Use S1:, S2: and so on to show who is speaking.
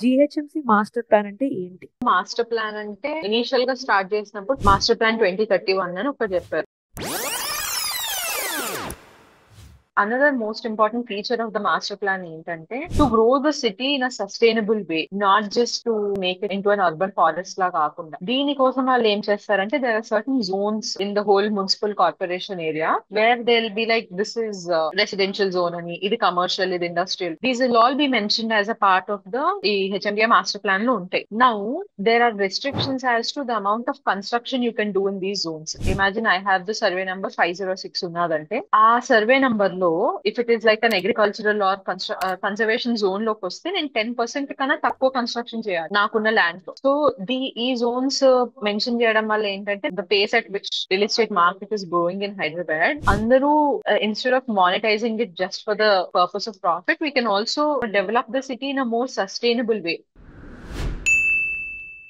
S1: GHMC master plan అంటే ఏంటి?
S2: Master plan అంటే ఇనీషియల్ గా స్టార్ట్ చేసినప్పుడు మాస్టర్ ప్లాన్ 2031 అని ఒకటి చెప్పారు. Another most important feature of the master plan ఏంటంటే to grow the city in a sustainable way, not just to make it into an urban forest లా కాకుండా. దీనికోసం వాళ్ళు ఏం చేస్తారంటే there are certain zones in the whole municipal corporation area where they'll be like this is residential zone అని, ఇది commercial, ఇది industrial. These will all be mentioned as a part of the ఈ HMDA master plan లో ఉంటాయి. Now there are restrictions as to the amount of construction you can do in these zones. Imagine I have the survey number 506 ఉన్నదంటే ఆ survey number లో if it is like an agricultural or conservation zone లోకి వస్తే నేను 10% కన్నా తక్కువ construction చేయాలి నాకున్న ల్యాండ్ లో. సో ఈ జోన్స్ మెన్షన్ చేయడం వల్ల ఏంటంటే the pace at which real estate market is growing in Hyderabad, అందరూ instead of monetising it just for the purpose of profit, we can also develop the city in a more sustainable way.